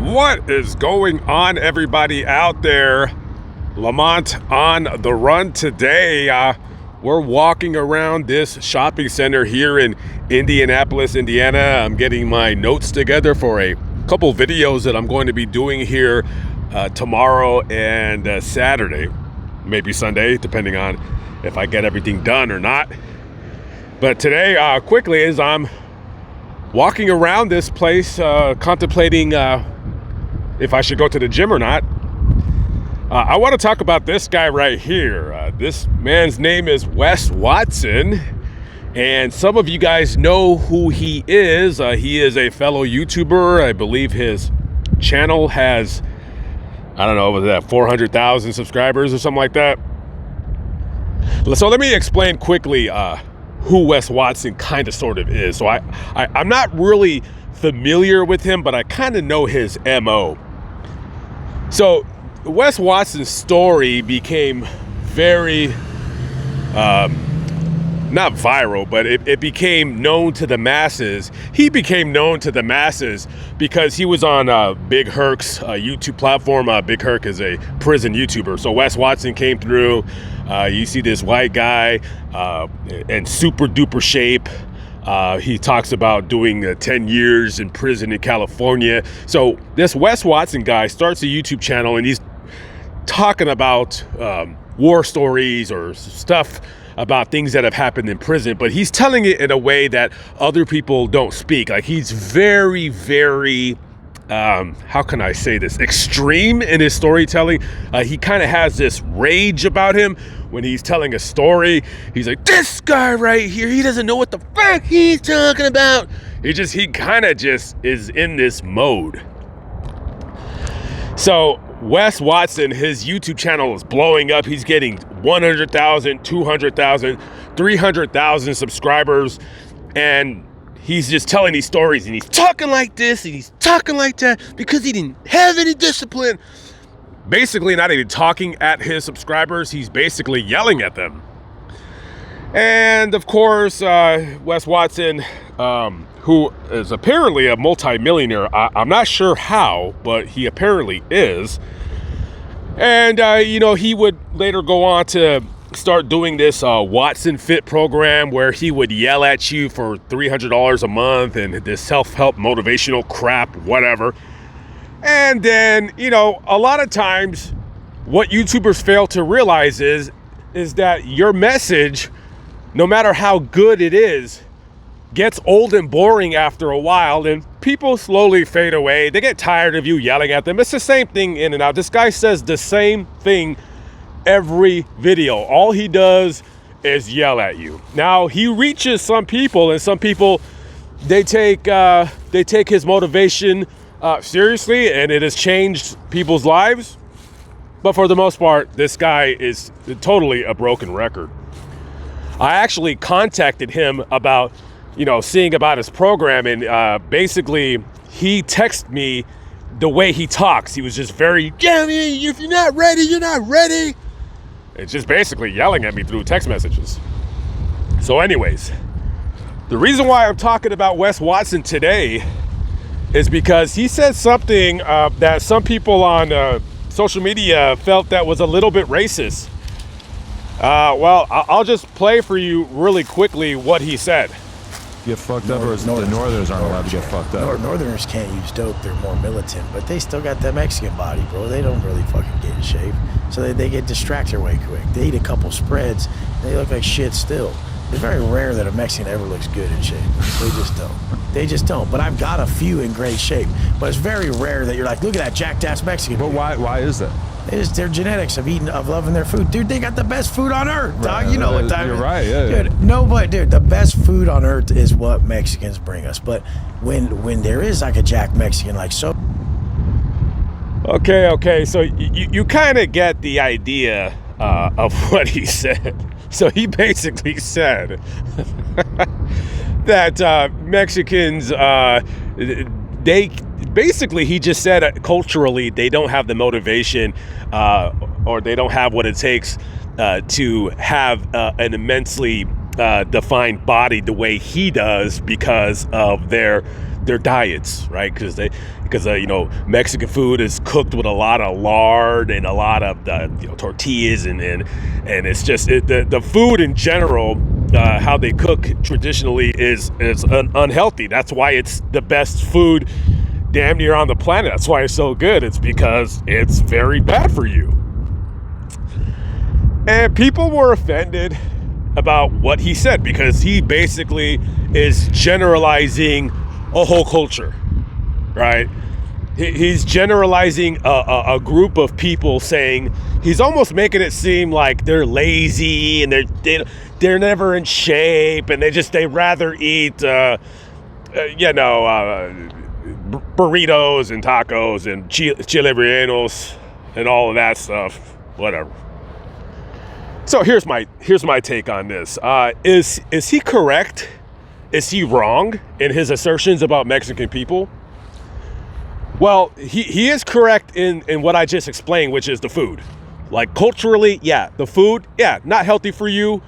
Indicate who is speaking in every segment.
Speaker 1: What is going on, everybody out there? Lamont on the run today. We're walking around this shopping center here in Indianapolis, Indiana. I'm getting my notes together for a couple videos that I'm going to be doing here tomorrow and Saturday, maybe Sunday, depending on if I get everything done or not. But today, quickly, as I'm walking around this place, contemplating if I should go to the gym or not, I want to talk about this guy right here. This man's name is Wes Watson, and some of you guys know who he is. He is a fellow YouTuber. I believe his channel has, I don't know, was that 400,000 subscribers or something like that? So let me explain quickly who Wes Watson kind of sort of is. So I'm not really familiar with him, but I kind of know his MO. So Wes Watson's story became very, not viral, but it became known to the masses. He became known to the masses because he was on Big Herc's YouTube platform. Big Herc is a prison YouTuber. So Wes Watson came through. You see this white guy in super duper shape. He talks about doing 10 years in prison in California. So this Wes Watson guy starts a YouTube channel, and he's talking about war stories or stuff about things that have happened in prison, but he's telling it in a way that other people don't speak. Like, he's very, very, how can I say this, extreme in his storytelling. He kind of has this rage about him when he's telling a story. He's like, this guy right here, he doesn't know what the fuck he's talking about. He kind of just is in this mode. So Wes Watson, his YouTube channel is blowing up. He's getting 100,000, 200,000, 300,000 subscribers. And he's just telling these stories, and he's talking like this and he's talking like that because he didn't have any discipline. Basically not even talking at his subscribers. He's basically yelling at them. And of course, Wes Watson, who is apparently a multi-millionaire. I'm not sure how, but he apparently is. And, he would later go on to start doing this Watson Fit program where he would yell at you for $300 a month and this self-help motivational crap, whatever. And then, a lot of times what YouTubers fail to realize is that your message, no matter how good it is, gets old and boring after a while, and people slowly fade away. They get tired of you yelling at them. It's the same thing in and out. This guy says the same thing every video. All he does is yell at you. Now, he reaches some people, and some people, they take his motivation seriously, and it has changed people's lives. But for the most part, this guy is totally a broken record. I actually contacted him about seeing about his program, and basically he texted me the way he talks. He was just very, if you're not ready, you're not ready. It's just basically yelling at me through text messages. So anyways, the reason why I'm talking about Wes Watson today is because he said something that some people on social media felt that was a little bit racist. Well, I'll just play for you really quickly what he said.
Speaker 2: Get fucked up, or the Northerners aren't allowed to get fucked up?
Speaker 3: Northerners can't use dope. They're more militant, but they still got that Mexican body, bro. They don't really fucking get in shape, so they get distracted way quick. They eat a couple spreads, and they look like shit still. It's very rare that a Mexican ever looks good in shape. They just don't. They just don't. But I've got a few in great shape, but it's very rare that you're like, look at that jacked ass Mexican.
Speaker 2: But why is that?
Speaker 3: It's their genetics of loving their food. Dude, they got the best food on earth, dog. You know what time
Speaker 2: You're right, yeah.
Speaker 3: Dude, the best food on earth is what Mexicans bring us. But when there is like a jack Mexican, like so.
Speaker 1: Okay, so you kind of get the idea of what he said. So he basically said that Mexicans, he just said culturally they don't have the motivation or they don't have what it takes to have an immensely defined body the way he does because of their diets, right? Because Mexican food is cooked with a lot of lard and a lot of tortillas and it's just the food in general, how they cook traditionally is unhealthy. That's why it's the best food damn near on the planet. That's why it's so good. It's because it's very bad for you. And people were offended about what he said because he basically is generalizing a whole culture, right? He's generalizing a group of people, saying he's almost making it seem like they're lazy and they're never in shape and they rather eat burritos and tacos and chile rellenos and all of that stuff, whatever. So here's my take on this. Is he correct? Is he wrong in his assertions about Mexican people? Well, he is correct in what I just explained, which is the food. Like culturally, yeah, the food, yeah, not healthy for you.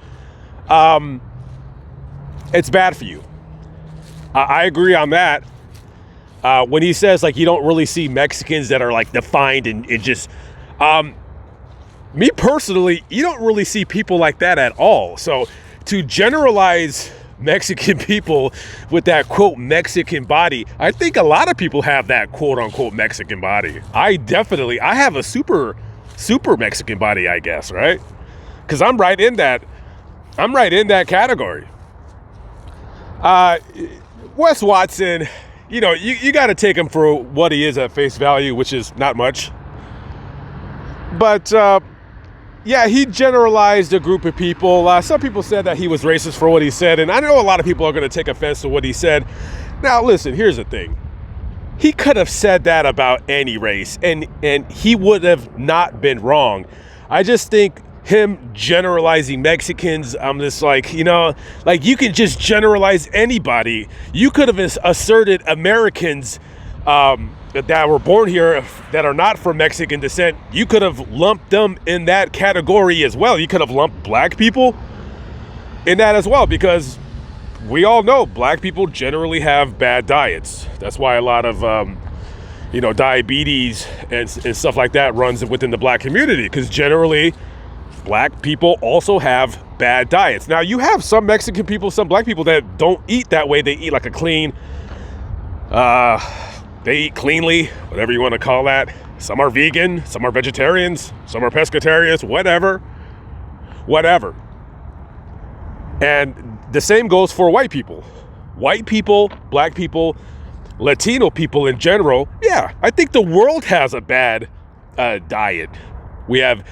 Speaker 1: It's bad for you. I agree on that. When he says like you don't really see Mexicans that are like defined and just me personally, you don't really see people like that at all. So to generalize Mexican people with that quote Mexican body, I think a lot of people have that quote unquote Mexican body. I have a super Mexican body, I guess, right? Because I'm right in that category. Wes Watson, you got to take him for what he is at face value, which is not much. But yeah, he generalized a group of people. Some people said that he was racist for what he said, and I know a lot of people are going to take offense to what he said. Now, listen, here's the thing. He could have said that about any race, and he would have not been wrong. I just think him generalizing Mexicans, I'm just like, you can just generalize anybody. You could have asserted Americans that were born here that are not from Mexican descent. You could have lumped them in that category as well. You could have lumped black people in that as well, because we all know black people generally have bad diets. That's why a lot of diabetes and stuff like that runs within the black community, because generally black people also have bad diets. Now you have some Mexican people, some black people that don't eat that way. They eat like a clean, they eat cleanly, whatever you want to call that. Some are vegan, some are vegetarians, some are pescatarians, whatever. And the same goes for white people. White people, black people, Latino people in general. Yeah, I think the world has a bad diet. We have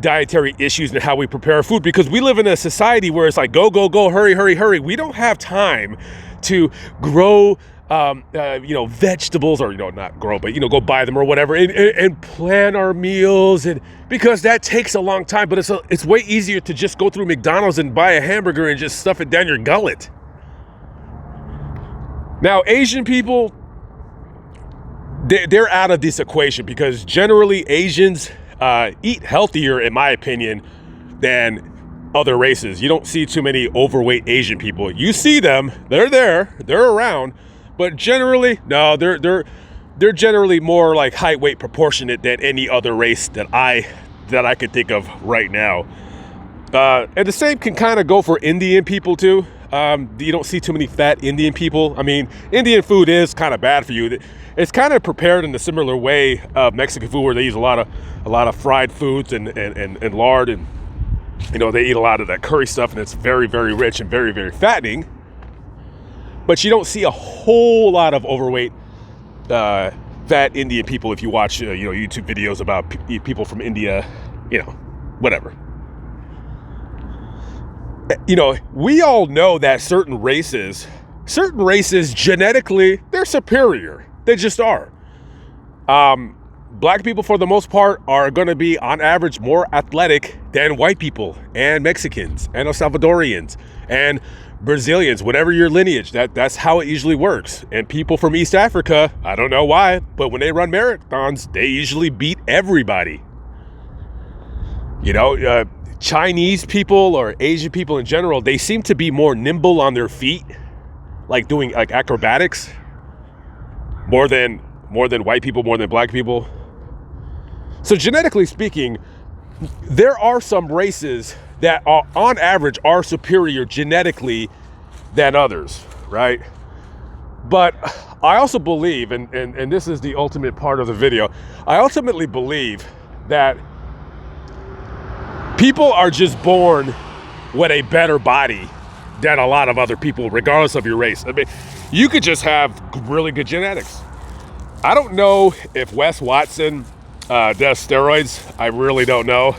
Speaker 1: dietary issues in how we prepare food because we live in a society where it's like, go, hurry. We don't have time to grow vegetables, or not grow, but go buy them or whatever, and plan our meals, and because that takes a long time. But it's way easier to just go through McDonald's and buy a hamburger and just stuff it down your gullet. Now Asian people, they're out of this equation because generally Asians eat healthier, in my opinion, than other races. You don't see too many overweight Asian people. You see them, they're there, they're around. But generally, no, they're generally more like height weight proportionate than any other race that I could think of right now. And the same can kind of go for Indian people too. You don't see too many fat Indian people. I mean, Indian food is kind of bad for you. It's kind of prepared in a similar way of Mexican food, where they use a lot of fried foods and lard, and they eat a lot of that curry stuff, and it's very, very rich and very, very fattening. But you don't see a whole lot of overweight, fat Indian people if you watch, YouTube videos about people from India, whatever. We all know that certain races genetically, they're superior. They just are. Black people, for the most part, are going to be, on average, more athletic than white people and Mexicans and El Salvadorians and Brazilians, whatever your lineage. That's how it usually works. And people from East Africa, I don't know why, but when they run marathons, they usually beat everybody. Chinese people or Asian people in general, they seem to be more nimble on their feet, like doing like acrobatics, more than white people, more than black people. So genetically speaking, there are some races that are, on average, are superior genetically than others, right? But I also believe, and this is the ultimate part of the video, I ultimately believe that people are just born with a better body than a lot of other people, regardless of your race. I mean, you could just have really good genetics. I don't know if Wes Watson does steroids. I really don't know.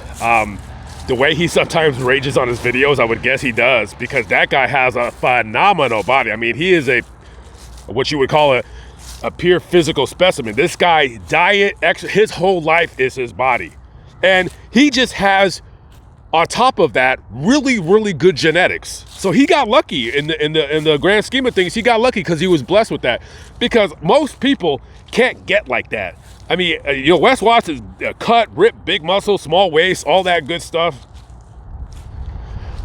Speaker 1: The way he sometimes rages on his videos, I would guess he does, because that guy has a phenomenal body. I mean, he is what you would call a pure physical specimen. This guy, diet, his whole life is his body. And he just has, on top of that, really, really good genetics. So he got lucky in the grand scheme of things. He got lucky because he was blessed with that. Because most people can't get like that. I mean, Wes Watson's cut, ripped, big muscle, small waist, all that good stuff.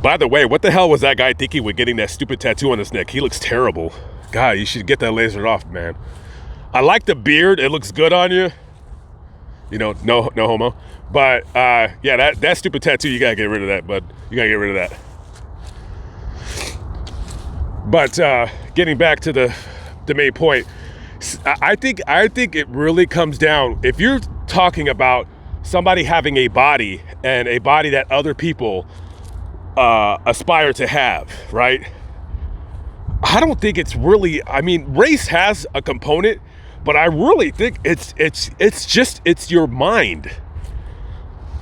Speaker 1: By the way, what the hell was that guy thinking with getting that stupid tattoo on his neck? He looks terrible. God, you should get that lasered off, man. I like the beard. It looks good on you. No homo. But yeah, that stupid tattoo, you gotta get rid of that, bud. You gotta get rid of that. But getting back to the main point, I think it really comes down, if you're talking about somebody having a body and a body that other people aspire to have, right? I don't think it's really, I mean, race has a component, but I really think it's your mind.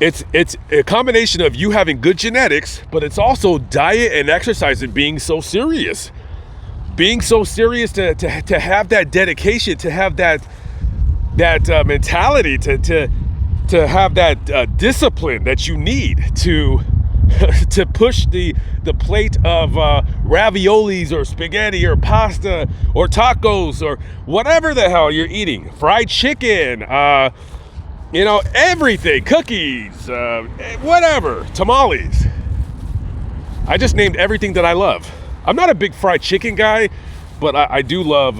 Speaker 1: It's a combination of you having good genetics, but it's also diet and exercise and being so serious. Being so serious to have that dedication, to have that mentality, to have that discipline that you need to push the plate of raviolis or spaghetti or pasta or tacos or whatever the hell you're eating, fried chicken, everything, cookies, whatever, tamales. I just named everything that I love. I'm not a big fried chicken guy, but I do love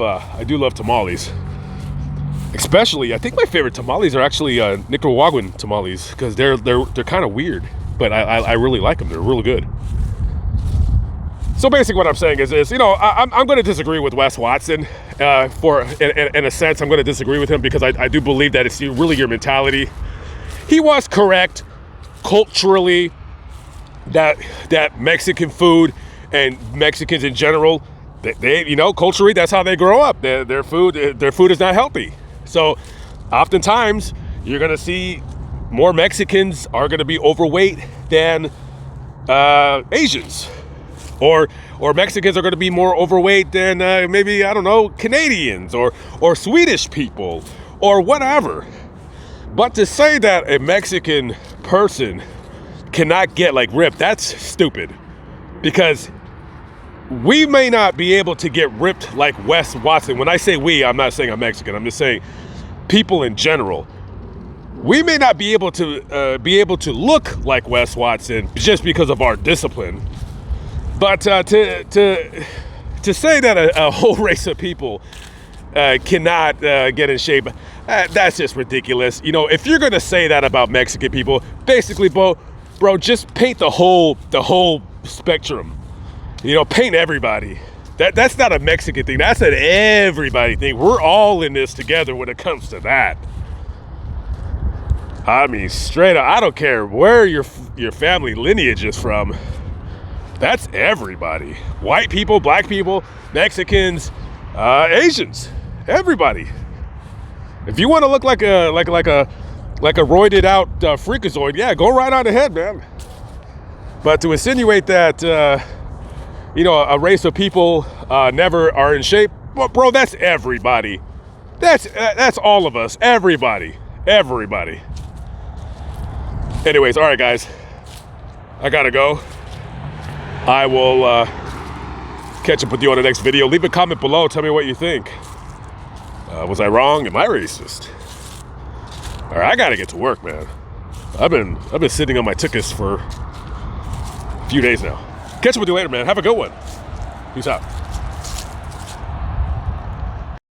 Speaker 1: tamales. Especially, I think my favorite tamales are actually Nicaraguan tamales, because they're kind of weird, but I really like them. They're really good. So basically, what I'm saying is I'm going to disagree with Wes Watson. In a sense, I'm going to disagree with him because I do believe that it's really your mentality. He was correct culturally that Mexican food and Mexicans in general, they culturally, that's how they grow up. Their food is not healthy. So oftentimes you're going to see more Mexicans are going to be overweight than Asians, or Mexicans are going to be more overweight than maybe, I don't know, Canadians or Swedish people or whatever. But to say that a Mexican person cannot get like ripped, that's stupid, because we may not be able to get ripped like Wes Watson. When I say we, I'm not saying I'm Mexican. I'm just saying people in general. We may not be able to look like Wes Watson just because of our discipline. But to say that a whole race of people cannot get in shape, that's just ridiculous. If you're gonna say that about Mexican people, basically, bro, just paint the whole spectrum. Paint everybody. That's not a Mexican thing. That's an everybody thing. We're all in this together when it comes to that. I mean, straight up, I don't care where your family lineage is from. That's everybody. White people, black people, Mexicans, Asians, everybody. If you want to look like a roided out freakazoid, yeah, go right on ahead, man. But to insinuate that a race of people never are in shape, well, bro, that's everybody. That's all of us. Everybody. Anyways, all right, guys, I gotta go. I will catch up with you on the next video. Leave a comment below. Tell me what you think. Was I wrong? Am I racist? All right, I gotta get to work, man. I've been sitting on my tuchus for few days now. Catch up with you later, man. Have a good one. Peace out.